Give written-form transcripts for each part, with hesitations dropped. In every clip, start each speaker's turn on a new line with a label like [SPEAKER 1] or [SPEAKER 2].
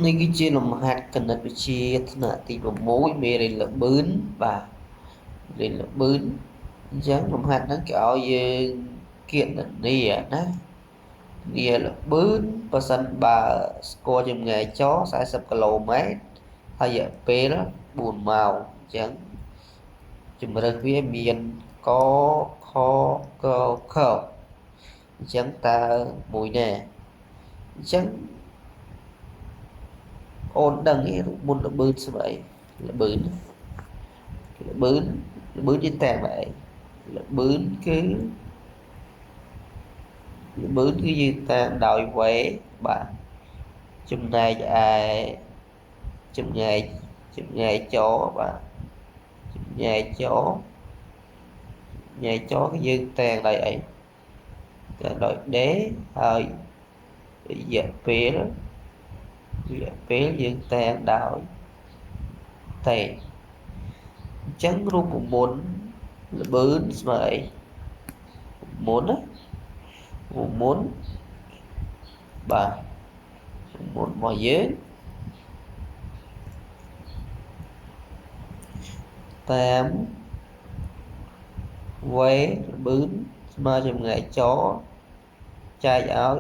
[SPEAKER 1] នេះគឺជាលំហាត់គណិតវិទ្យាថ្នាក់ទី6មេរៀនល្បឿនបាទរៀនល្បឿនអញ្ចឹងលំហាត់ហ្នឹងគេឲ្យយើងគណនាណានាល្បឿនប៉ះសិនបើស្គាល់ចម្ងាយចរ40គីឡូម៉ែត្រហើយរយៈពេល4ម៉ោងអញ្ចឹងជម្រើសវាមានកខកខអញ្ចឹងតើមួយណាអញ្ចឹងអូនដឹងទេរូបមន្តល្បឿនស្អីល្បឿនល្បឿនល្បឿនយើងតាមអីល្បឿនគឺល្បឿនគឺយើងតាមដោយវេបាទចំណែកឯចម្ងាយចបាទចម្ងាយចគឺយើងតាមដោយអីតាមដោយដេហើយរយៈពេលយើងតាមដោយតេអញ្ចឹងរូបមន្តល្បឿនស្មើអីមុនណាមុនបាទមុនរបស់យើងតាមវេល្បឿនស្មើចម្ងាយចរចែកឲ្យរ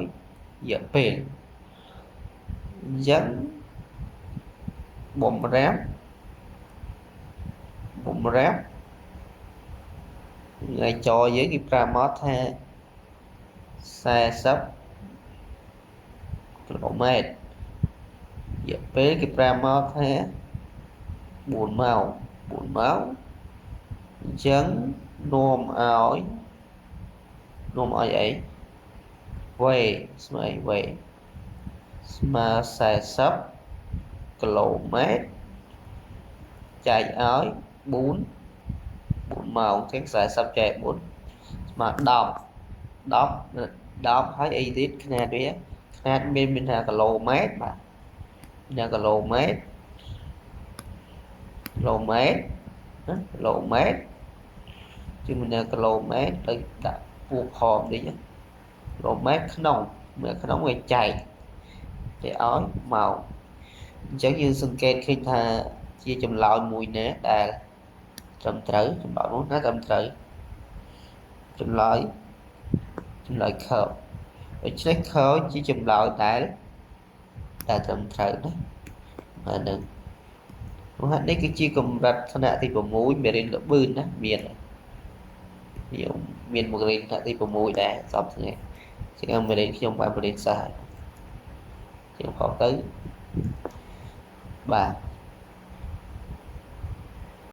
[SPEAKER 1] យៈពេលអញ្ចឹងបំរាប់ថ្ងៃចរយើងគេប្រាប់មកថា40គីឡូម៉ែត្ររយៈពេលគេប្រាប់មកថា4ម៉ោងអញ្ចឹងនាំឲ្យអីវេស្មើអីវេស្មើ40គីឡូម៉ែត្រចែកឲ្យ4ម៉ោងចឹង40ចែក4ស្មើ10ហើយអីទៀតຂະຫນាតវាຂະຫນាតមានថាគីឡូម៉ែត្របាទមានគីឡូម៉ែត្រជិះមានគីឡូម៉ែត្រទៅដាក់ពួកខមតិចគីឡូម៉ែត្រក្នុងវាចែកទៅឲ្យម៉ោងអញ្ចឹងយើងសង្កេតឃើញថាជាចម្លើយមួយណាដែលត្រឹមត្រូវចម្លើយនោះណាត្រឹមត្រូវចម្លើយខដូច្នេះខជាចម្លើយដែលត្រឹមត្រូវណាហើយនឹងនេះគឺជាកម្រិតថ្នាក់ទី6មេរៀនល្បឿនណាមានមេរៀនថ្នាក់ទី6ដែរសពថ្ងៃជាងមេរៀនខ្ញុំបែបមេរៀនសាស្ត្រជាងខទៅបាទ